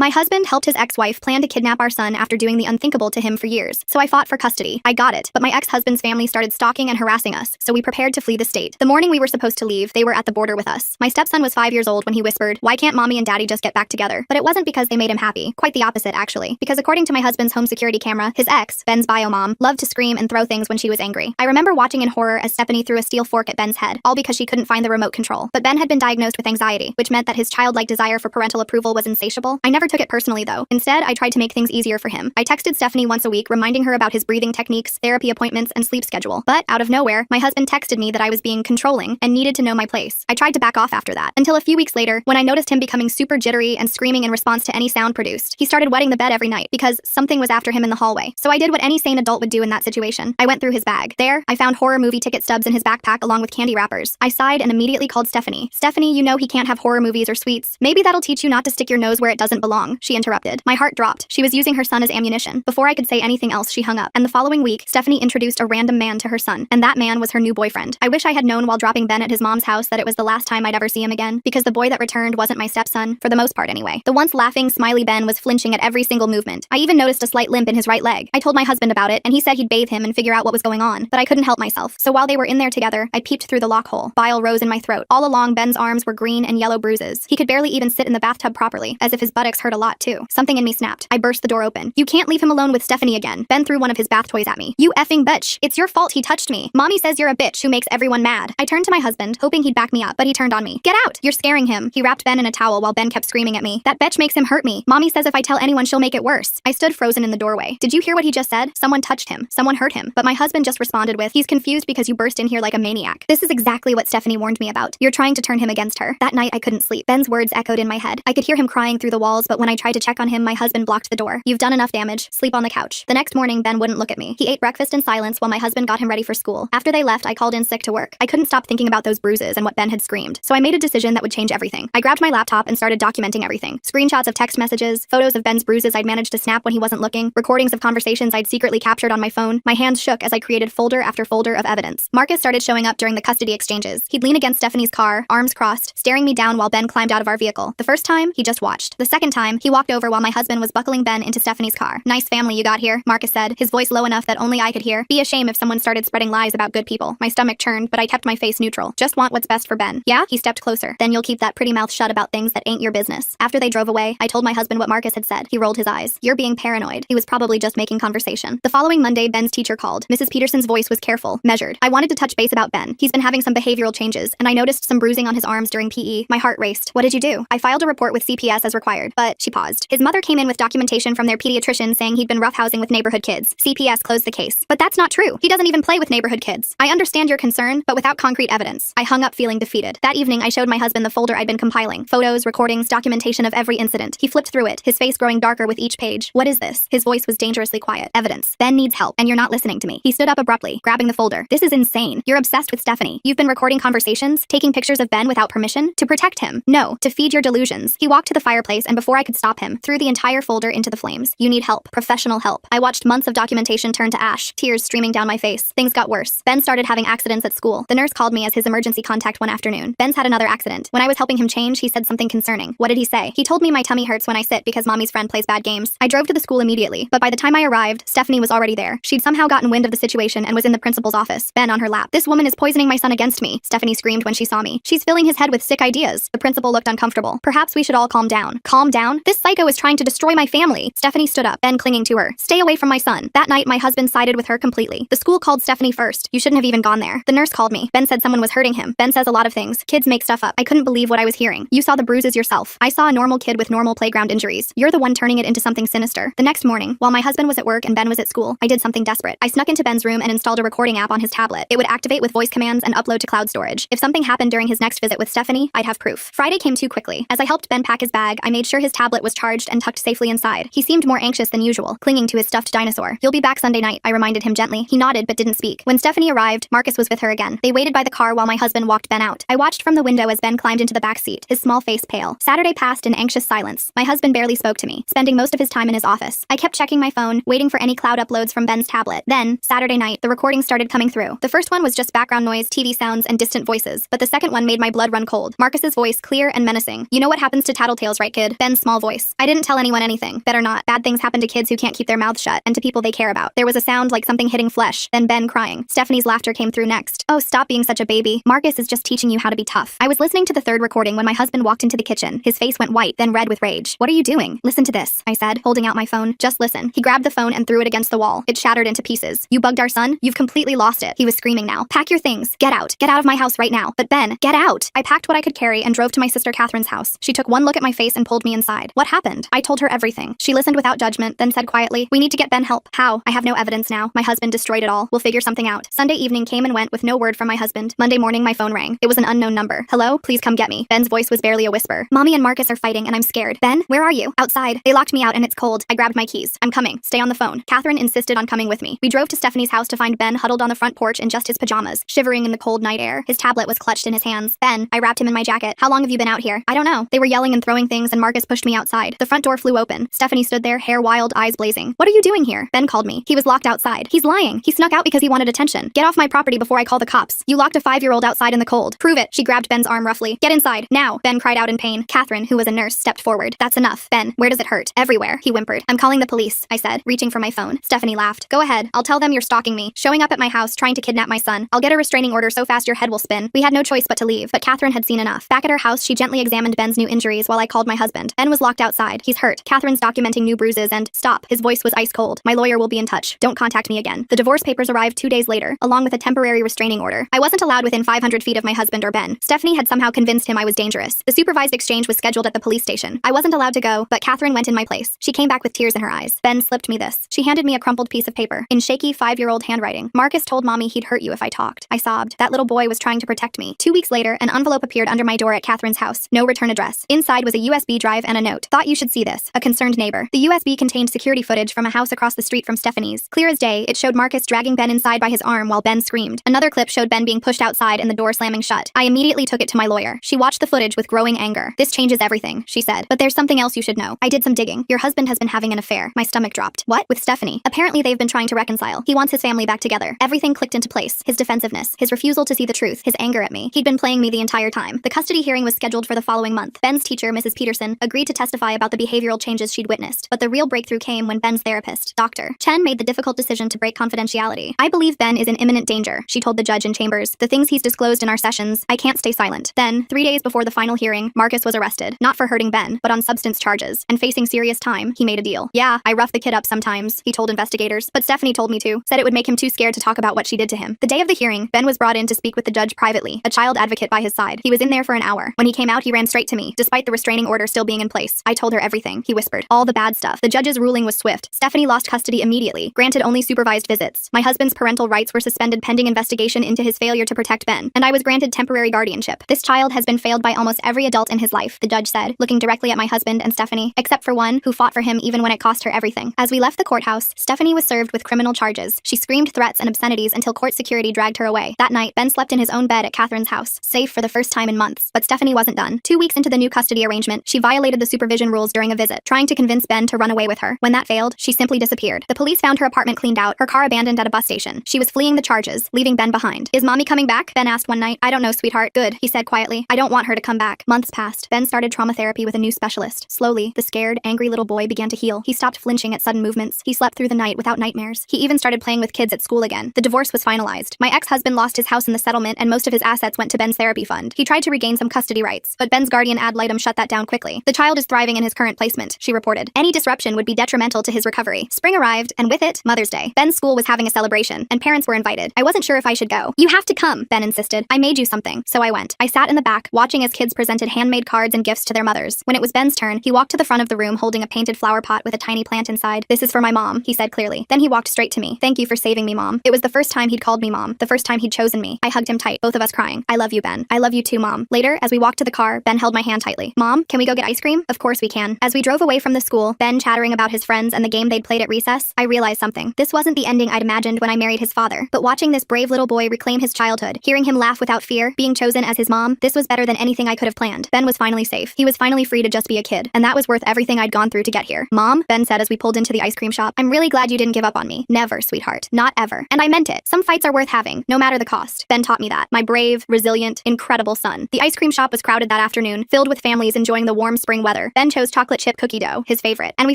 My husband helped his ex-wife plan to kidnap our son after doing the unthinkable to him for years, so I fought for custody. I got it, but my ex-husband's family started stalking and harassing us, so we prepared to flee the state. The morning we were supposed to leave, they were at the border with us. My stepson was 5 years old when he whispered, "Why can't mommy and daddy just get back together?" But it wasn't because they made him happy. Quite the opposite, actually. Because according to my husband's home security camera, his ex, Ben's bio mom, loved to scream and throw things when she was angry. I remember watching in horror as Stephanie threw a steel fork at Ben's head, all because she couldn't find the remote control. But Ben had been diagnosed with anxiety, which meant that his childlike desire for parental approval was insatiable. I never took it personally, though. Instead, I tried to make things easier for him. I texted Stephanie once a week, reminding her about his breathing techniques, therapy appointments, and sleep schedule. But out of nowhere, my husband texted me that I was being controlling and needed to know my place. I tried to back off after that, until a few weeks later, when I noticed him becoming super jittery and screaming in response to any sound produced. He started wetting the bed every night because something was after him in the hallway. So I did what any sane adult would do in that situation. I went through his bag. There, I found horror movie ticket stubs in his backpack along with candy wrappers. I sighed and immediately called Stephanie. "Stephanie, you know he can't have horror movies or sweets. Maybe that'll teach you not to stick your nose where it doesn't belong," she interrupted. My heart dropped. She was using her son as ammunition. Before I could say anything else, she hung up. And the following week, Stephanie introduced a random man to her son, and that man was her new boyfriend. I wish I had known while dropping Ben at his mom's house that it was the last time I'd ever see him again, because the boy that returned wasn't my stepson, for the most part anyway. The once laughing, smiley Ben was flinching at every single movement. I even noticed a slight limp in his right leg. I told my husband about it, and he said he'd bathe him and figure out what was going on, but I couldn't help myself. So while they were in there together, I peeped through the lock hole. Bile rose in my throat. All along, Ben's arms were green and yellow bruises. He could barely even sit in the bathtub properly, as if his buttocks hurt a lot too. Something in me snapped. I burst the door open. "You can't leave him alone with Stephanie again." Ben threw one of his bath toys at me. "You effing bitch. It's your fault he touched me. Mommy says you're a bitch who makes everyone mad." I turned to my husband, hoping he'd back me up, but he turned on me. "Get out! You're scaring him." He wrapped Ben in a towel while Ben kept screaming at me. "That bitch makes him hurt me. Mommy says if I tell anyone she'll make it worse." I stood frozen in the doorway. Did you hear what he just said? Someone touched him. Someone hurt him. But my husband just responded with, "He's confused because you burst in here like a maniac." This is exactly what Stephanie warned me about. You're trying to turn him against her. That night I couldn't sleep. Ben's words echoed in my head. I could hear him crying through the walls, but when I tried to check on him, my husband blocked the door. "You've done enough damage. Sleep on the couch." The next morning, Ben wouldn't look at me. He ate breakfast in silence while my husband got him ready for school. After they left, I called in sick to work. I couldn't stop thinking about those bruises and what Ben had screamed. So I made a decision that would change everything. I grabbed my laptop and started documenting everything. Screenshots of text messages, photos of Ben's bruises I'd managed to snap when he wasn't looking, recordings of conversations I'd secretly captured on my phone. My hands shook as I created folder after folder of evidence. Marcus started showing up during the custody exchanges. He'd lean against Stephanie's car, arms crossed, staring me down while Ben climbed out of our vehicle. The first time, he just watched. The second time, he walked over while my husband was buckling Ben into Stephanie's car. "Nice family you got here," Marcus said, his voice low enough that only I could hear. Be a shame if someone started spreading lies about good people. My stomach churned, but I kept my face neutral. Just want what's best for Ben. "Yeah?" He stepped closer. "Then you'll keep that pretty mouth shut about things that ain't your business." After they drove away, I told my husband what Marcus had said. He rolled his eyes. "You're being paranoid." He was probably just making conversation. The following Monday, Ben's teacher called. Mrs. Peterson's voice was careful, measured. I wanted to touch base about Ben. He's been having some behavioral changes, and I noticed some bruising on his arms during PE. My heart raced. "What did you do?" "I filed a report with CPS as required." But she paused. "His mother came in with documentation from their pediatrician saying he'd been roughhousing with neighborhood kids. CPS closed the case." "But that's not true. He doesn't even play with neighborhood kids." "I understand your concern, but without concrete evidence." I hung up feeling defeated. That evening, I showed my husband the folder I'd been compiling. Photos, recordings, documentation of every incident. He flipped through it, his face growing darker with each page. "What is this?" His voice was dangerously quiet. "Evidence. Ben needs help, and you're not listening to me." He stood up abruptly, grabbing the folder. "This is insane. You're obsessed with Stephanie. You've been recording conversations, taking pictures of Ben without permission, to protect him. No, to feed your delusions." He walked to the fireplace, and before I could stop him, threw the entire folder into the flames. "You need help. Professional help." I watched months of documentation turn to ash, tears streaming down my face. Things got worse. Ben started having accidents at school. The nurse called me as his emergency contact one afternoon. "Ben's had another accident." When I was helping him change, he said something concerning. "What did he say?" "He told me my tummy hurts when I sit because mommy's friend plays bad games." I drove to the school immediately, but by the time I arrived, Stephanie was already there. She'd somehow gotten wind of the situation and was in the principal's office, Ben on her lap. "This woman is poisoning my son against me," Stephanie screamed when she saw me. "She's filling his head with sick ideas." The principal looked uncomfortable. "Perhaps we should all calm down." "Calm down? This psycho is trying to destroy my family." Stephanie stood up, Ben clinging to her. "Stay away from my son." That night, my husband sided with her completely. The school called Stephanie first. "You shouldn't have even gone there." The nurse called me. "Ben said someone was hurting him." Ben says a lot of things. Kids make stuff up. I couldn't believe what I was hearing. "You saw the bruises yourself." "I saw a normal kid with normal playground injuries. You're the one turning it into something sinister." The next morning, while my husband was at work and Ben was at school, I did something desperate. I snuck into Ben's room and installed a recording app on his tablet. It would activate with voice commands and upload to cloud storage. If something happened during his next visit with Stephanie, I'd have proof. Friday came too quickly. As I helped Ben pack his bag, I made sure his tablet was charged and tucked safely inside. He seemed more anxious than usual, clinging to his stuffed dinosaur. "You'll be back Sunday night," I reminded him gently. He nodded but didn't speak. When Stephanie arrived, Marcus was with her again. They waited by the car while my husband walked Ben out. I watched from the window as Ben climbed into the back seat, his small face pale. Saturday passed in anxious silence. My husband barely spoke to me, spending most of his time in his office. I kept checking my phone, waiting for any cloud uploads from Ben's tablet. Then, Saturday night, the recordings started coming through. The first one was just background noise, TV sounds, and distant voices, but the second one made my blood run cold. Marcus's voice clear and menacing. "You know what happens to tattletales, right, kid?" Ben smiled. small voice. I didn't tell anyone anything. Better not. Bad things happen to kids who can't keep their mouths shut and to people they care about. There was a sound like something hitting flesh, then Ben crying. Stephanie's laughter came through next. Oh, stop being such a baby. Marcus is just teaching you how to be tough. I was listening to the third recording when my husband walked into the kitchen. His face went white, then red with rage. What are you doing? Listen to this, I said, holding out my phone. Just listen. He grabbed the phone and threw it against the wall. It shattered into pieces. You bugged our son? You've completely lost it. He was screaming now. Pack your things. Get out. Get out of my house right now. But Ben, get out. I packed what I could carry and drove to my sister Catherine's house. She took one look at my face and pulled me inside. What happened? I told her everything. She listened without judgment, then said quietly, we need to get Ben help. How? I have no evidence now. My husband destroyed it all. We'll figure something out. Sunday evening came and went with no word from my husband. Monday morning my phone rang. It was an unknown number. Hello? Please come get me. Ben's voice was barely a whisper. Mommy and Marcus are fighting and I'm scared. Ben, where are you? Outside. They locked me out and it's cold. I grabbed my keys. I'm coming. Stay on the phone. Catherine insisted on coming with me. We drove to Stephanie's house to find Ben huddled on the front porch in just his pajamas, shivering in the cold night air. His tablet was clutched in his hands. Ben, I wrapped him in my jacket. How long have you been out here? I don't know. They were yelling and throwing things and Marcus pushed me outside. The front door flew open. Stephanie stood there, hair wild, eyes blazing. What are you doing here? Ben called me. He was locked outside. He's lying. He snuck out because he wanted attention. Get off my property before I call the cops. You locked a 5-year-old outside in the cold. Prove it. She grabbed Ben's arm roughly. Get inside. Now. Ben cried out in pain. Catherine, who was a nurse, stepped forward. That's enough. Ben, where does it hurt? Everywhere. He whimpered. I'm calling the police, I said, reaching for my phone. Stephanie laughed. Go ahead. I'll tell them you're stalking me, showing up at my house, trying to kidnap my son. I'll get a restraining order so fast your head will spin. We had no choice but to leave, but Catherine had seen enough. Back at her house, she gently examined Ben's new injuries while I called my husband. Ben was locked outside. He's hurt. Catherine's documenting new bruises and stop. His voice was ice cold. My lawyer will be in touch. Don't contact me again. The divorce papers arrived 2 days later, along with a temporary restraining order. I wasn't allowed within 500 feet of my husband or Ben. Stephanie had somehow convinced him I was dangerous. The supervised exchange was scheduled at the police station. I wasn't allowed to go, but Catherine went in my place. She came back with tears in her eyes. Ben slipped me this. She handed me a crumpled piece of paper in shaky 5-year-old handwriting. Marcus told Mommy he'd hurt you if I talked. I sobbed. That little boy was trying to protect me. 2 weeks later, an envelope appeared under my door at Catherine's house. No return address. Inside was a USB drive and a note. Thought you should see this. A concerned neighbor. The USB contained security footage from a house across the street from Stephanie's. Clear as day, it showed Marcus dragging Ben inside by his arm while Ben screamed. Another clip showed Ben being pushed outside and the door slamming shut. I immediately took it to my lawyer. She watched the footage with growing anger. This changes everything, she said. But there's something else you should know. I did some digging. Your husband has been having an affair. My stomach dropped. What? With Stephanie. Apparently they've been trying to reconcile. He wants his family back together. Everything clicked into place. His defensiveness, his refusal to see the truth, his anger at me. He'd been playing me the entire time. The custody hearing was scheduled for the following month. Ben's teacher, Mrs. Peterson, agreed to testify about the behavioral changes she'd witnessed. But the real breakthrough came when Ben's therapist, Dr. Chen, made the difficult decision to break confidentiality. I believe Ben is in imminent danger, she told the judge in chambers. The things he's disclosed in our sessions, I can't stay silent. Then, 3 days before the final hearing, Marcus was arrested. Not for hurting Ben, but on substance charges. And facing serious time, he made a deal. Yeah, I rough the kid up sometimes, he told investigators. But Stephanie told me to. Said it would make him too scared to talk about what she did to him. The day of the hearing, Ben was brought in to speak with the judge privately, a child advocate by his side. He was in there for an hour. When he came out, he ran straight to me, despite the restraining order still being in place. I told her everything, he whispered. All the bad stuff. The judge's ruling was swift. Stephanie lost custody immediately, granted only supervised visits. My husband's parental rights were suspended pending investigation into his failure to protect Ben, and I was granted temporary guardianship. This child has been failed by almost every adult in his life, the judge said, looking directly at my husband and Stephanie, except for one who fought for him even when it cost her everything. As we left the courthouse, Stephanie was served with criminal charges. She screamed threats and obscenities until court security dragged her away. That night, Ben slept in his own bed at Catherine's house, safe for the first time in months. But Stephanie wasn't done. 2 weeks into the new custody arrangement, she violated the supervision rules during a visit, trying to convince Ben to run away with her. When that failed, she simply disappeared. The police found her apartment cleaned out, her car abandoned at a bus station. She was fleeing the charges, leaving Ben behind. Is Mommy coming back? Ben asked one night. I don't know, sweetheart. Good, he said quietly. I don't want her to come back. Months passed. Ben started trauma therapy with a new specialist. Slowly, the scared, angry little boy began to heal. He stopped flinching at sudden movements. He slept through the night without nightmares. He even started playing with kids at school again. The divorce was finalized. My ex-husband lost his house in the settlement and most of his assets went to Ben's therapy fund. He tried to regain some custody rights, but Ben's guardian ad litem shut that down quickly. The child is thriving in his current placement, she reported. Any disruption would be detrimental to his recovery. Spring arrived, and with it, Mother's Day. Ben's school was having a celebration, and parents were invited. I wasn't sure if I should go. You have to come, Ben insisted. I made you something, so I went. I sat in the back, watching as kids presented handmade cards and gifts to their mothers. When it was Ben's turn, he walked to the front of the room holding a painted flower pot with a tiny plant inside. This is for my mom, he said clearly. Then he walked straight to me. Thank you for saving me, Mom. It was the first time he'd called me Mom, the first time he'd chosen me. I hugged him tight, both of us crying. I love you, Ben. I love you too, Mom. Later, as we walked to the car, Ben held my hand tightly. Mom, can we go get ice cream? Of course we can. As we drove away from the school, Ben chattering about his friends and the game they'd played at recess, I realized something. This wasn't the ending I'd imagined when I married his father, but watching this brave little boy reclaim his childhood, hearing him laugh without fear, being chosen as his mom, this was better than anything I could have planned. Ben was finally safe. He was finally free to just be a kid, and that was worth everything I'd gone through to get here. Mom, Ben said as we pulled into the ice cream shop, I'm really glad you didn't give up on me. Never, sweetheart. Not ever. And I meant it. Some fights are worth having, no matter the cost. Ben taught me that. My brave, resilient, incredible son. The ice cream shop was crowded that afternoon, filled with families enjoying the warm spring weather together. Ben chose chocolate chip cookie dough, his favorite, and we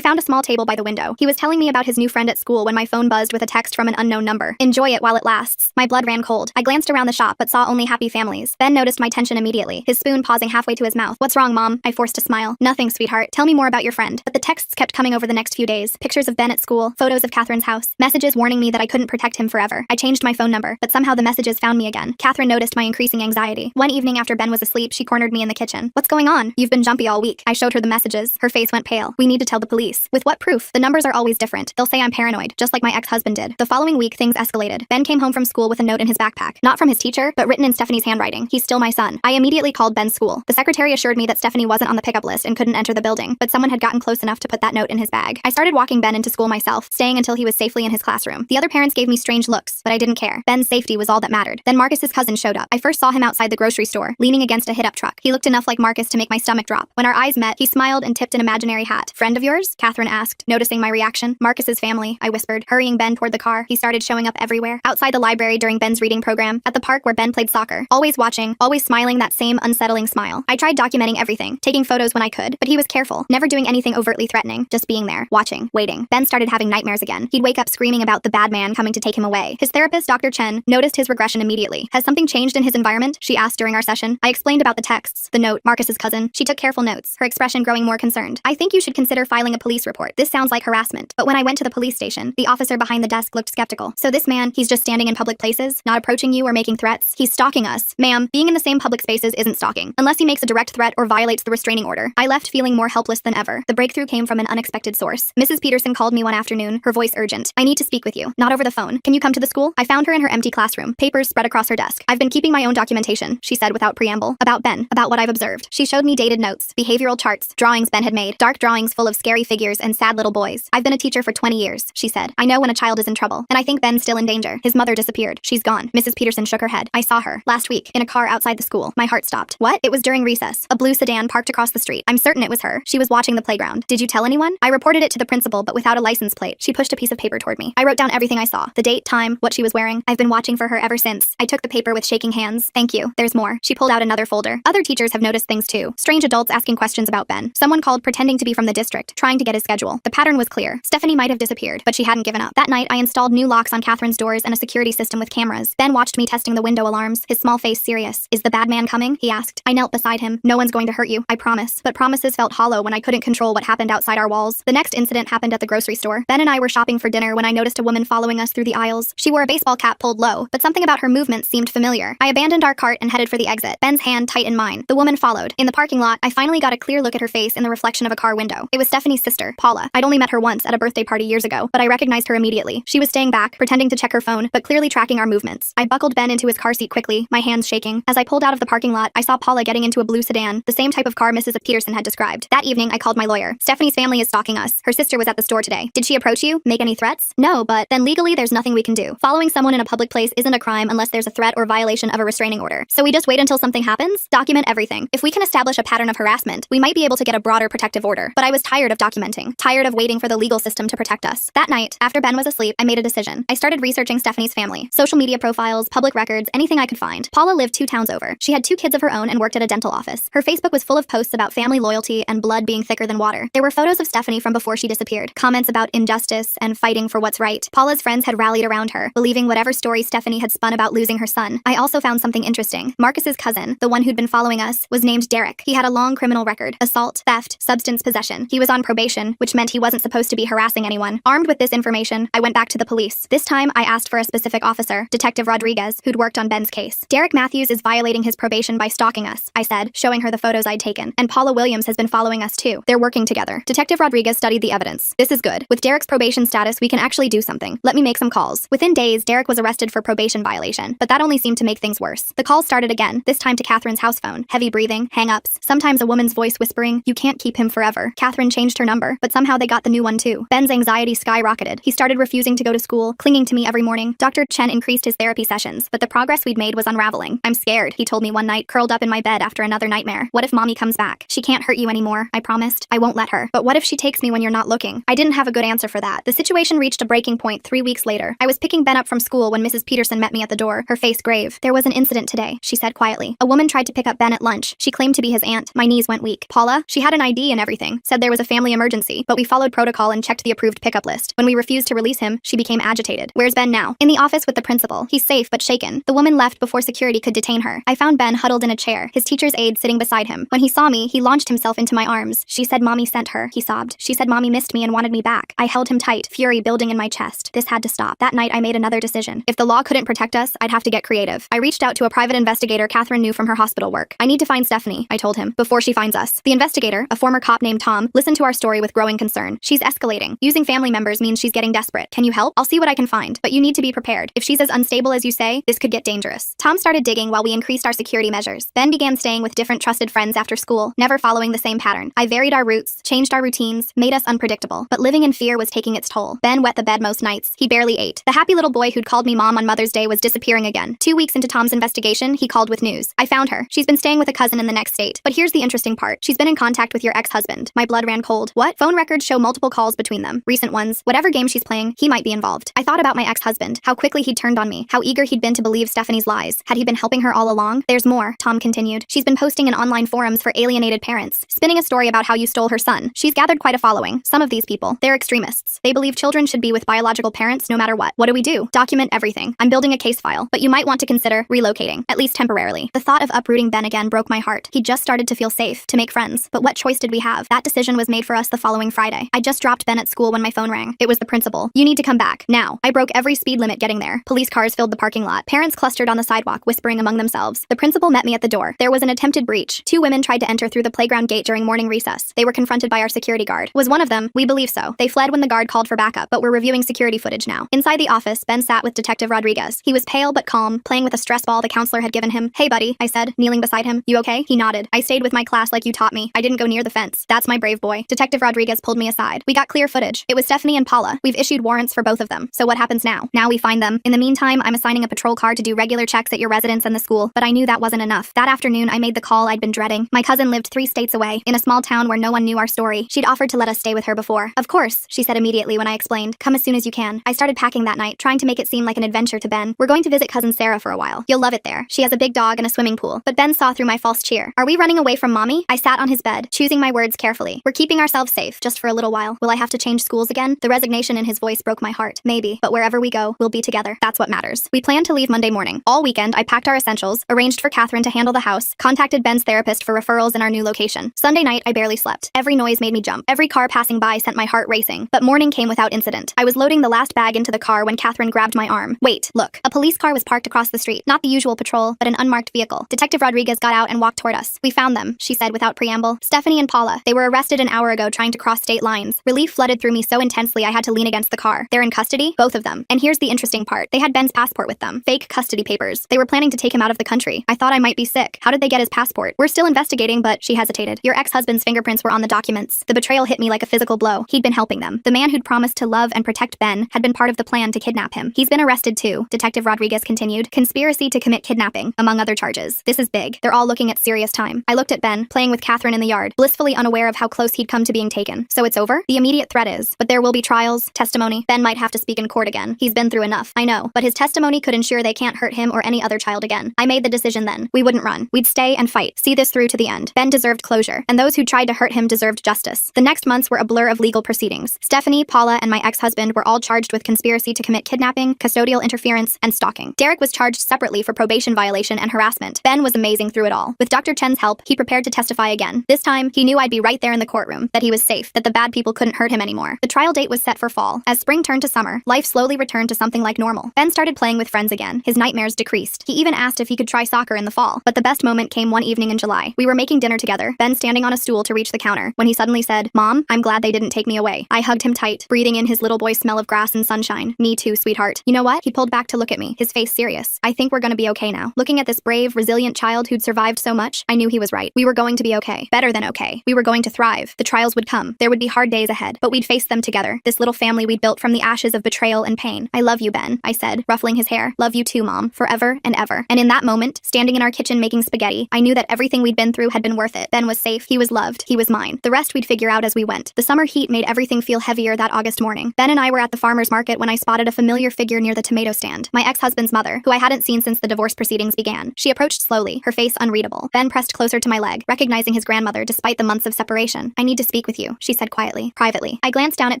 found a small table by the window. He was telling me about his new friend at school when my phone buzzed with a text from an unknown number. Enjoy it while it lasts. My blood ran cold. I glanced around the shop but saw only happy families. Ben noticed my tension immediately, his spoon pausing halfway to his mouth. What's wrong, Mom? I forced a smile. Nothing, sweetheart. Tell me more about your friend. But the texts kept coming over the next few days. Pictures of Ben at school, photos of Catherine's house, messages warning me that I couldn't protect him forever. I changed my phone number, but somehow the messages found me again. Catherine noticed my increasing anxiety. One evening after Ben was asleep, she cornered me in the kitchen. What's going on? You've been jumpy all week. I showed her the messages. Her face went pale. We need to tell the police. With what proof? The numbers are always different. They'll say I'm paranoid, just like my ex-husband did. The following week, things escalated. Ben came home from school with a note in his backpack. Not from his teacher, but written in Stephanie's handwriting. He's still my son. I immediately called Ben's school. The secretary assured me that Stephanie wasn't on the pickup list and couldn't enter the building, but someone had gotten close enough to put that note in his bag. I started walking Ben into school myself, staying until he was safely in his classroom. The other parents gave me strange looks, but I didn't care. Ben's safety was all that mattered. Then Marcus's cousin showed up. I first saw him outside the grocery store, leaning against a hit-up truck. He looked enough like Marcus to make my stomach drop. When our eyes met, he smiled and tipped an imaginary hat. Friend of yours? Catherine asked, noticing my reaction. Marcus's family, I whispered, hurrying Ben toward the car. He started showing up everywhere. Outside the library during Ben's reading program, at the park where Ben played soccer. Always watching, always smiling that same unsettling smile. I tried documenting everything, taking photos when I could, but he was careful, never doing anything overtly threatening, just being there, watching, waiting. Ben started having nightmares again. He'd wake up screaming about the bad man coming to take him away. His therapist, Dr. Chen, noticed his regression immediately. Has something changed in his environment? She asked during our session. I explained about the texts, the note, Marcus's cousin. She took careful notes, her expression growing more concerned. I think you should consider filing a police report. This sounds like harassment. But when I went to the police station, the officer behind the desk looked skeptical. So this man, he's just standing in public places, not approaching you or making threats. He's stalking us. Ma'am, being in the same public spaces isn't stalking, unless he makes a direct threat or violates the restraining order. I left feeling more helpless than ever. The breakthrough came from an unexpected source. Mrs. Peterson called me one afternoon, her voice urgent. I need to speak with you. Not over the phone. Can you come to the school? I found her in her empty classroom, papers spread across her desk. I've been keeping my own documentation, she said without preamble. About Ben, about what I've observed. She showed me dated notes, behavioral charts, drawings Ben had made, dark drawings full of scary figures and sad little boys. I've been a teacher for 20 years, she said. I know when a child is in trouble, and I think Ben's still in danger. His mother disappeared. She's gone. Mrs. Peterson shook her head. I saw her last week in a car outside the school. My heart stopped. What? It was during recess. A blue sedan parked across the street. I'm certain it was her. She was watching the playground. Did you tell anyone? I reported it to the principal, but without a license plate. She pushed a piece of paper toward me. I wrote down everything I saw. The date, time, what she was wearing. I've been watching for her ever since. I took the paper with shaking hands. Thank you. There's more. She pulled out another folder. Other teachers have noticed things too. Strange adults asking questions about Ben. Someone called pretending to be from the district, trying to get his schedule. The pattern was clear. Stephanie might have disappeared, but she hadn't given up. That night, I installed new locks on Catherine's doors and a security system with cameras. Ben watched me testing the window alarms, his small face serious. Is the bad man coming? He asked. I knelt beside him. No one's going to hurt you, I promise. But promises felt hollow when I couldn't control what happened outside our walls. The next incident happened at the grocery store. Ben and I were shopping for dinner when I noticed a woman following us through the aisles. She wore a baseball cap pulled low, but something about her movements seemed familiar. I abandoned our cart and headed for the exit, Ben's hand tight in mine. The woman followed. In the parking lot, I finally got a clear look at her face in the reflection of a car window. It was Stephanie's sister, Paula. I'd only met her once at a birthday party years ago, but I recognized her immediately. She was staying back, pretending to check her phone, but clearly tracking our movements. I buckled Ben into his car seat quickly, my hands shaking. As I pulled out of the parking lot, I saw Paula getting into a blue sedan, the same type of car Mrs. Peterson had described. That evening, I called my lawyer. Stephanie's family is stalking us. Her sister was at the store today. Did she approach you? Make any threats? No, but then legally there's nothing we can do. Following someone in a public place isn't a crime unless there's a threat or violation of a restraining order. So we just wait until something happens? Document everything. If we can establish a pattern of harassment, we might be able to get a broader protective order. But I was tired of documenting, tired of waiting for the legal system to protect us. That night, after Ben was asleep, I made a decision. I started researching Stephanie's family, social media profiles, public records, anything I could find. Paula lived 2 towns over. She had 2 kids of her own and worked at a dental office. Her Facebook was full of posts about family loyalty and blood being thicker than water. There were photos of Stephanie from before she disappeared, comments about injustice and fighting for what's right. Paula's friends had rallied around her, believing whatever story Stephanie had spun about losing her son. I also found something interesting. Marcus's cousin, the one who'd been following us, was named Derek. He had a long criminal record: assault, theft, substance possession. He was on probation, which meant he wasn't supposed to be harassing anyone. Armed with this information, I went back to the police. This time, I asked for a specific officer, Detective Rodriguez, who'd worked on Ben's case. Derek Matthews is violating his probation by stalking us, I said, showing her the photos I'd taken. And Paula Williams has been following us too. They're working together. Detective Rodriguez studied the evidence. This is good. With Derek's probation status, we can actually do something. Let me make some calls. Within days, Derek was arrested for probation violation, but that only seemed to make things worse. The calls started again, this time to Catherine's house phone. Heavy breathing, hang-ups, sometimes a woman's voice whispering, "You can't keep him forever." Catherine changed her number, but somehow they got the new one too. Ben's anxiety skyrocketed. He started refusing to go to school, clinging to me every morning. Dr. Chen increased his therapy sessions, but the progress we'd made was unraveling. "I'm scared," he told me one night, curled up in my bed after another nightmare. "What if Mommy comes back? She can't hurt you anymore, I promised. I won't let her. But what if she takes me when you're not looking?" I didn't have a good answer for that. The situation reached a breaking point 3 weeks later. I was picking Ben up from school when Mrs. Peterson met me at the door, her face grave. "There was an incident today," she said quietly. "A woman tried to pick up Ben at lunch. She claimed to be his aunt." My knees went weak. "Paula?" Paula, she had an ID and everything, said there was a family emergency, but we followed protocol and checked the approved pickup list. When we refused to release him, she became agitated. Where's Ben now? In the office with the principal. He's safe but shaken. The woman left before security could detain her. I found Ben huddled in a chair, his teacher's aide sitting beside him. When he saw me, he launched himself into my arms. She said Mommy sent her, he sobbed. She said Mommy missed me and wanted me back. I held him tight, fury building in my chest. This had to stop. That night I made another decision. If the law couldn't protect us, I'd have to get creative. I reached out to a private investigator Catherine knew from her hospital work. I need to find Stephanie, I told him, before she finds us. The investigator, a former cop named Tom, listened to our story with growing concern. She's escalating. Using family members means she's getting desperate. Can you help? I'll see what I can find, but you need to be prepared. If she's as unstable as you say, this could get dangerous. Tom started digging while we increased our security measures. Ben began staying with different trusted friends after school, never following the same pattern. I varied our routes, changed our routines, made us unpredictable, but living in fear was taking its toll. Ben wet the bed most nights. He barely ate. The happy little boy who'd called me mom on Mother's Day was disappearing again. 2 weeks into Tom's investigation, he called with news. I found her. She's been staying with a cousin in the next state. But here's the interesting part. She's been in contact with your ex-husband. My blood ran cold. What? Phone records show multiple calls between them. Recent ones. Whatever game she's playing, he might be involved. I thought about my ex-husband. How quickly he'd turned on me. How eager he'd been to believe Stephanie's lies. Had he been helping her all along? There's more, Tom continued. She's been posting in online forums for alienated parents, spinning a story about how you stole her son. She's gathered quite a following. Some of these people, they're extremists. They believe children should be with biological parents no matter what. What do we do? Document everything. I'm building a case file, but you might want to consider relocating, at least temporarily. The thought of uprooting Ben again broke my heart. He just started to feel safe, to make friends. But what choice did we have? That decision was made for us the following Friday. I just dropped Ben at school when my phone rang. It was the principal. You need to come back. Now. I broke every speed limit getting there. Police cars filled the parking lot. Parents clustered on the sidewalk, whispering among themselves. The principal met me at the door. There was an attempted breach. 2 women tried to enter through the playground gate during morning recess. They were confronted by our security guard. Was one of them? We believe so. They fled when the guard called for backup, but we're reviewing security footage now. Inside the office, Ben sat with Detective Rodriguez. He was pale but calm, playing with a stress ball the counselor had given him. Hey buddy, I said, kneeling beside him. You okay? He nodded. I stayed with my class like you taught me. I didn't go near the fence. That's my brave boy. Detective Rodriguez pulled me aside. We got clear footage. It was Stephanie and Paula. We've issued warrants for both of them. So what happens now? Now we find them. In the meantime, I'm assigning a patrol car to do regular checks at your residence and the school, but I knew that wasn't enough. That afternoon, I made the call I'd been dreading. My cousin lived 3 states away, in a small town where no one knew our story. She'd offered to let us stay with her before. Of course, she said immediately when I explained. Come as soon as you can. I started packing that night, trying to make it seem like an adventure to Ben. We're going to visit cousin Sarah for a while. You'll love it there. She has a big dog and a swimming pool. But Ben saw through my false cheer. Are we running away from mommy? I sat on his bed, choosing my words carefully. We're keeping ourselves safe, just for a little while. Will I have to change schools again? The resignation in his voice broke my heart. Maybe, but wherever we go, we'll be together. That's what matters. We planned to leave Monday morning. All weekend, I packed our essentials, arranged for Catherine to handle the house, contacted Ben's therapist for referrals in our new location. Sunday night, I barely slept. Every noise made me jump. Every car passing by sent my heart racing. But morning came without incident. I was loading the last bag into the car when Catherine grabbed my arm. Wait, look. A police car was parked across the street. Not the usual patrol, but an unmarked vehicle. Detective Rodriguez got out and walked toward us. We found them, she said without preamble. Stephanie and Paula. They were arrested an hour ago trying to cross state lines. Relief flooded through me so intensely I had to lean against the car. They're in custody, both of them. And here's the interesting part. They had Ben's passport with them. Fake custody papers. They were planning to take him out of the country. I thought I might be sick. How did they get his passport? We're still investigating, but she hesitated. Your ex-husband's fingerprints were on the documents. The betrayal hit me like a physical blow. He'd been helping them. The man who'd promised to love and protect Ben had been part of the plan to kidnap him. He's been arrested too, Detective Rodriguez continued. Conspiracy to commit kidnapping, among other charges. This is big. They're all looking at serious time. I looked at Ben, playing with Catherine in the yard, blissfully unaware of how close he'd come to being taken. So it's over? The immediate threat is, but there will be trials, testimony. Ben might have to speak in court again. He's been through enough. I know, but his testimony could ensure they can't hurt him or any other child again. I made the decision then. We wouldn't run. We'd stay and fight. See this through to the end. Ben deserved closure, and those who tried to hurt him deserved justice. The next months were a blur of legal proceedings. Stephanie, Paula, and my ex-husband were all charged with conspiracy to commit kidnapping, custodial interference, and stalking. Derek was charged separately for probation violation and harassment. Ben was amazing through it all. With Dr. Chen's help, he prepared to testify again. This time, he knew I'd be right there in the courtroom, that he was safe, that the bad people couldn't hurt him anymore. The trial date was set for fall. As spring turned to summer, life slowly returned to something like normal. Ben started playing with friends again. His nightmares decreased. He even asked if he could try soccer in the fall. But the best moment came one evening in July. We were making dinner together, Ben standing on a stool to reach the counter, when he suddenly said, "Mom, I'm glad they didn't take me away." I hugged him tight, breathing in his little boy smell of grass and sunshine. Me too, sweetheart. You know what? He pulled back to look at me, his face serious. I think we're gonna be okay now. Looking at this brave, resilient child who'd survived so much, I knew he was right. We were going to be okay. Better than okay. We were going to thrive. The trials would come. There would be hard days ahead, but we'd face them together. This little family we'd built from the ashes of betrayal and pain. I love you, Ben, I said, ruffling his hair. Love you too, Mom. Forever and ever. And in that moment, standing in our kitchen making spaghetti, I knew that everything we'd been through had been worth it. Ben was safe. He was loved. He was mine. The rest we'd figure out as we went. The summer heat made everything feel heavier that August morning. Ben and I were at the farmer's market when I spotted a familiar figure near the tomato stand. My ex-husband's mother, who I hadn't seen since the divorce proceedings began. She approached slowly, her face unreadable. Ben pressed closer to my leg, recognizing his grandmother grandmother despite the months of separation. I need to speak with you, she said quietly, privately. I glanced down at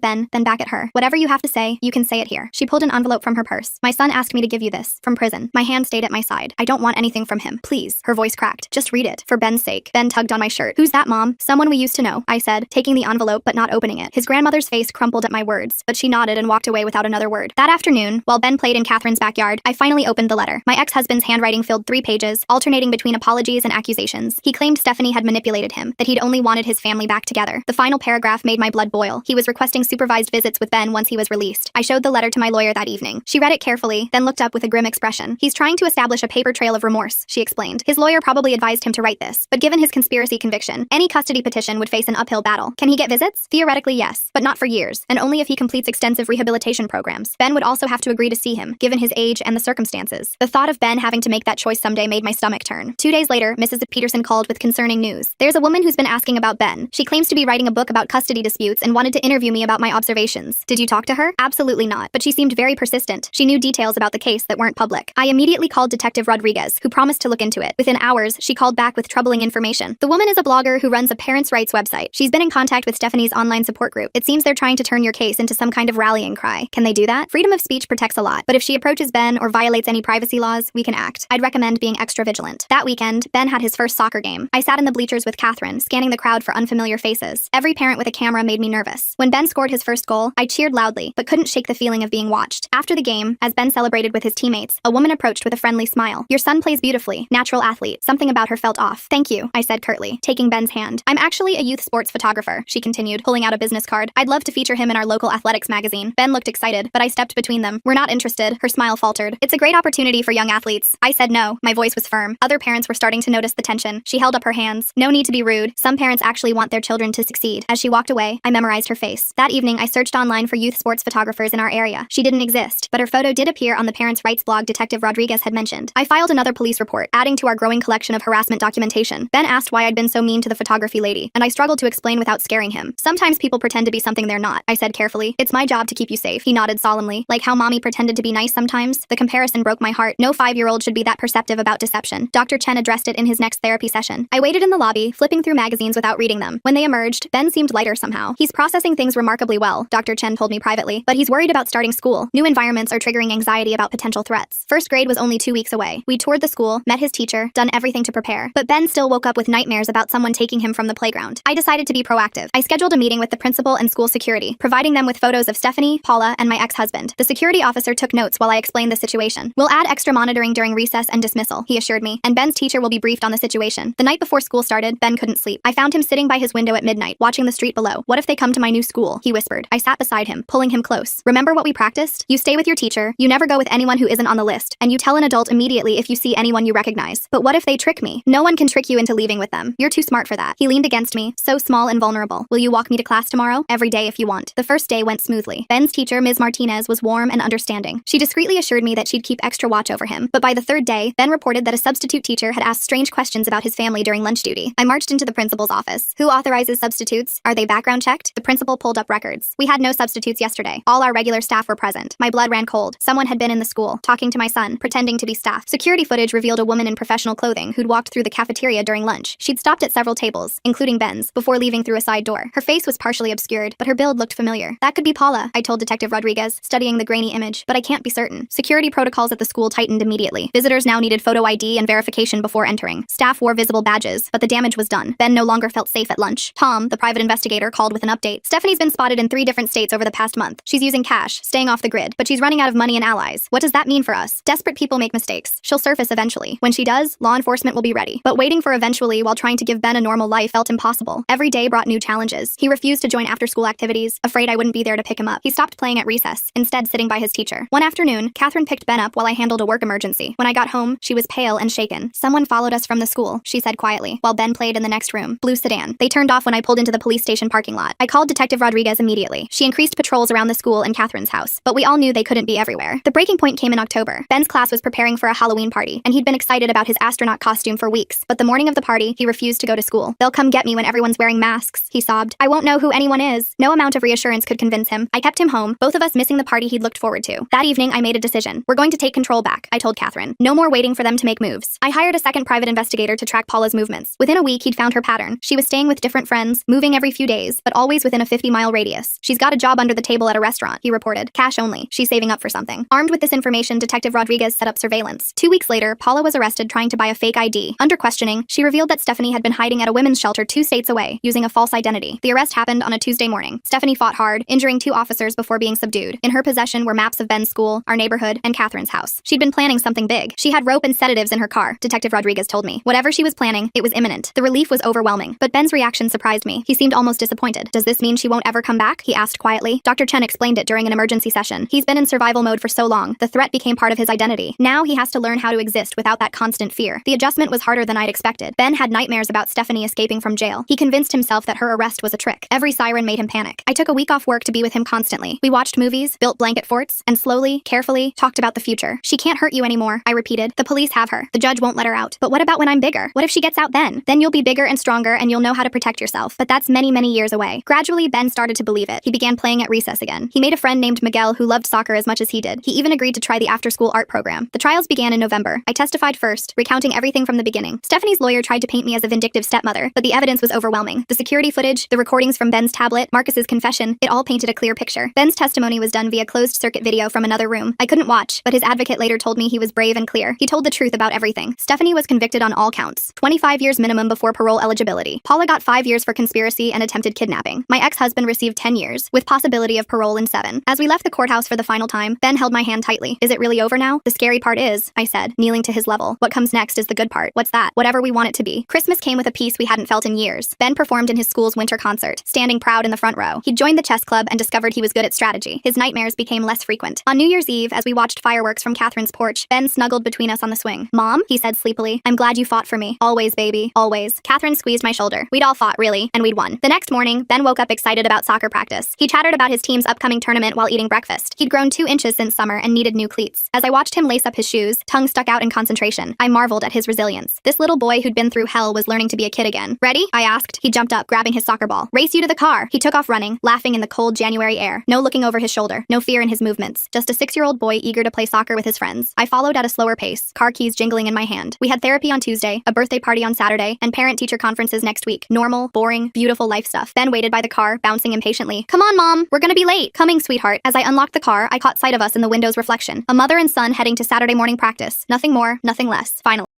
Ben, then back at her. Whatever you have to say, you can say it here. She pulled an envelope from her purse. My son asked me to give you this. From prison. My hand stayed at my side. I don't want anything from him. Please. Her voice cracked. Just read it. For Ben's sake. Ben tugged on my shirt. Who's that, Mom? Someone we used to know, I said, taking the envelope but not opening it. His grandmother's face crumpled at my words, but she nodded and walked away without another word. That afternoon, while Ben played in Catherine's backyard, I finally opened the letter. My ex-husband's handwriting filled 3 pages, alternating between apologies and accusations. He claimed Stephanie had manipulated him, that he'd only wanted his family back together. The final paragraph made my blood boil. He was requesting supervised visits with Ben once he was released. I showed the letter to my lawyer that evening. She read it carefully, then looked up with a grim expression. He's trying to establish a paper trail of remorse, she explained. His lawyer probably advised him to write this, but given his conspiracy conviction, any custody petition would face an uphill battle. Can he get visits? Theoretically, yes, but not for years, and only if he completes extensive rehabilitation programs. Ben would also have to agree to see him, given his age and the circumstances. The thought of Ben having to make that choice someday made my stomach turn. 2 days later, Mrs. Peterson called with concerning news. There's a woman who's been asking about Ben. She claims to be writing a book about custody disputes and wanted to interview me about my observations. Did you talk to her? Absolutely not, but she seemed very persistent. She knew details about the case that weren't public. I immediately called Detective Rodriguez, who promised to look into it. Within hours, she called back with troubling information. The woman is a blogger who runs a parents' rights website. She's been in contact with Stephanie's online support group. It seems they're trying to turn your case into some kind of rallying cry. Can they do that? Freedom of speech protects a lot, but if she approaches Ben or violates any privacy laws, we can act. I'd recommend being extra vigilant. That weekend, Ben had his first soccer game. I sat in the bleachers with Catherine, scanning the crowd for unfamiliar faces. Every parent with a camera made me nervous. When Ben scored his first goal, I cheered loudly, but couldn't shake the feeling of being watched. After the game, as Ben celebrated with his teammates, a woman approached with a friendly smile. Your son plays beautifully. Natural athlete. Something about her felt off. Thank you, I said curtly, taking Ben's hand. I'm actually a youth sports photographer, she continued, pulling out a business card. I'd love to feature him in our local athletics magazine. Ben looked excited, but I stepped between them. We're not interested. Her smile faltered. It's a great opportunity for young athletes. I said no. My voice was firm. Other parents were starting to notice the tension. She held up her hands. No need to be rude. Some parents actually want their children to succeed. As she walked away, I memorized her face. That evening, I searched online for youth sports photographers in our area. She didn't exist, but her photo did appear on the parents' rights blog Detective Rodriguez had mentioned. I filed another police report, adding to our growing collection of harassment documentation. Ben asked why I'd been so mean to the photography lady, and I struggled to explain without scaring him. Sometimes people pretend to be something they're not, I said carefully. It's my job to keep you safe. He nodded solemnly, like how mommy pretended to be nice sometimes. The comparison broke my heart. No 5-year-old should be that perceptive about deception. Dr. Chen addressed it in his next therapy session. I waited in the lobby, flipping through magazines without reading them. When they emerged, Ben seemed lighter somehow. He's processing things remarkably well, Dr. Chen told me privately, but he's worried about starting school. New environments are triggering anxiety about potential threats. First grade was only 2 weeks away. We toured the school, met his teacher, done everything to prepare. But Ben still woke up with nightmares about someone taking him from the playground. I decided to be proactive. I scheduled a meeting with the principal and school security, providing them with photos of Stephanie, Paula, and my ex-husband. The security officer took notes while I explained the situation. We'll add extra monitoring during recess and dismissal, he assured me, and Ben's teacher will be briefed on the situation. The night before school started, Ben couldn't sleep. I found him sitting by his window at midnight, watching the street below. What if they come to my new school? He whispered. I sat beside him, pulling him close. Remember what we practiced? You stay with your teacher, you never go with anyone who isn't on the list, and you tell an adult immediately if you see anyone you recognize. But what if they trick me? No one can trick you into leaving with them. You're too smart for that. He leaned against me, so small and vulnerable. Will you walk me to class tomorrow? Every day if you want. The first day went smoothly. Ben's teacher, Ms. Martinez, was warm and understanding. She discreetly assured me that she'd keep extra watch over him. But by the third day, Ben reported that a substitute teacher had asked strange questions about his family during lunch duty. I marched into the principal's office. Who authorizes substitutes? Are they background checked? The principal pulled up records. We had no substitutes yesterday. All our regular staff were present. My blood ran cold. Someone had been in the school, talking to my son, pretending to be staff. Security footage revealed a woman in professional clothing who'd walked through the cafeteria during lunch. She'd stopped at several tables, including Ben's, before leaving through a side door. Her face was partially obscured, but her build looked familiar. That could be Paula, I told Detective Rodriguez, studying the grainy image, but I can't be certain. Security protocols at the school tightened immediately. Visitors now needed photo ID and verification before entering. Staff wore visible badges, but the damage was done. Ben no longer felt safe at lunch. Tom, the private investigator, called with an update. Stephanie's been spotted in 3 different states over the past month. She's using cash, staying off the grid, but she's running out of money and allies. What does that mean for us? Desperate people make mistakes. She'll surface eventually. When she does, law enforcement will be ready. But waiting for eventually while trying to give Ben a normal life felt impossible. Every day brought new challenges. He refused to join after-school activities, afraid I wouldn't be there to pick him up. He stopped playing at recess, instead sitting by his teacher. One afternoon, Catherine picked Ben up while I handled a work emergency. When I got home, she was pale and shaken. Someone followed us from the school, she said quietly, while Ben played in the next room. Blue sedan. They turned off when I pulled into the police station parking lot. I called Detective Rodriguez immediately. She increased patrols around the school and Catherine's house, but we all knew they couldn't be everywhere. The breaking point came in October. Ben's class was preparing for a Halloween party, and he'd been excited about his astronaut costume for weeks, but the morning of the party, he refused to go to school. They'll come get me when everyone's wearing masks, he sobbed. I won't know who anyone is. No amount of reassurance could convince him. I kept him home, both of us missing the party he'd looked forward to. That evening, I made a decision. We're going to take control back, I told Catherine. No more waiting for them to make moves. I hired a second private investigator to track Paula's movements. Within a week, he'd found her pattern. She was staying with different friends, moving every few days, but always within a 50-mile radius. She's got a job under the table at a restaurant, he reported. Cash only. She's saving up for something. Armed with this information, Detective Rodriguez set up surveillance. 2 weeks later, Paula was arrested trying to buy a fake ID. Under questioning, she revealed that Stephanie had been hiding at a women's shelter 2 states away, using a false identity. The arrest happened on a Tuesday morning. Stephanie fought hard, injuring 2 officers before being subdued. In her possession were maps of Ben's school, our neighborhood, and Catherine's house. She'd been planning something big. She had rope and sedatives in her car, Detective Rodriguez told me. Whatever she was planning, it was imminent. The relief was overwhelming. But Ben's reaction surprised me. He seemed almost disappointed. Does this mean she won't ever come back? He asked quietly. Dr. Chen explained it during an emergency session. He's been in survival mode for so long. The threat became part of his identity. Now he has to learn how to exist without that constant fear. The adjustment was harder than I'd expected. Ben had nightmares about Stephanie escaping from jail. He convinced himself that her arrest was a trick. Every siren made him panic. I took a week off work to be with him constantly. We watched movies, built blanket forts, and slowly, carefully, talked about the future. She can't hurt you anymore, I repeated. The police have her. The judge won't let her out. But what about when I'm bigger? What if she gets out then? Then you'll be bigger and stronger and you'll know how to protect yourself. But that's many, many years away. Gradually, Ben started to believe it. He began playing at recess again. He made a friend named Miguel who loved soccer as much as he did. He even agreed to try the after-school art program. The trials began in November. I testified first, recounting everything from the beginning. Stephanie's lawyer tried to paint me as a vindictive stepmother, but the evidence was overwhelming. The security footage, the recordings from Ben's tablet, Marcus's confession, it all painted a clear picture. Ben's testimony was done via closed-circuit video from another room. I couldn't watch, but his advocate later told me he was brave and clear. He told the truth about everything. Stephanie was convicted on all counts. 25 years minimum before parole eligibility. Paula got 5 years for conspiracy and attempted kidnapping. My ex-husband received 10 years, with possibility of parole in 7. As we left the courthouse for the final time, Ben held my hand tightly. Is it really over now? The scary part is, I said, kneeling to his level. What comes next is the good part. What's that? Whatever we want it to be. Christmas came with a peace we hadn't felt in years. Ben performed in his school's winter concert, standing proud in the front row. He'd joined the chess club and discovered he was good at strategy. His nightmares became less frequent. On New Year's Eve, as we watched fireworks from Catherine's porch, Ben snuggled between us on the swing. Mom, he said sleepily, I'm glad you fought for me. Always, baby. Always. Catherine squeezed my shoulder. We'd all fought, really, and we'd won. The next morning, Ben woke up excited about soccer practice. He chattered about his team's upcoming tournament while eating breakfast. He'd grown 2 inches since summer and needed new cleats. As I watched him lace up his shoes, tongue stuck out in concentration, I marveled at his resilience. This little boy who'd been through hell was learning to be a kid again. Ready? I asked. He jumped up, grabbing his soccer ball. Race you to the car. He took off running, laughing in the cold January air. No looking over his shoulder. No fear in his movements. Just a 6-year-old boy eager to play soccer with his friends. I followed at a slower pace, car keys jingling in my hand. We had therapy on Tuesday, a birthday party on Saturday, and parent-teacher conferences next week. Normal, boring, beautiful life stuff. Ben waited by the car, bouncing impatiently. Come on, Mom. We're gonna be late. Coming, sweetheart. As I unlocked the car, I caught sight of us in the window's reflection. A mother and son heading to Saturday morning practice. Nothing more, nothing less. Finally.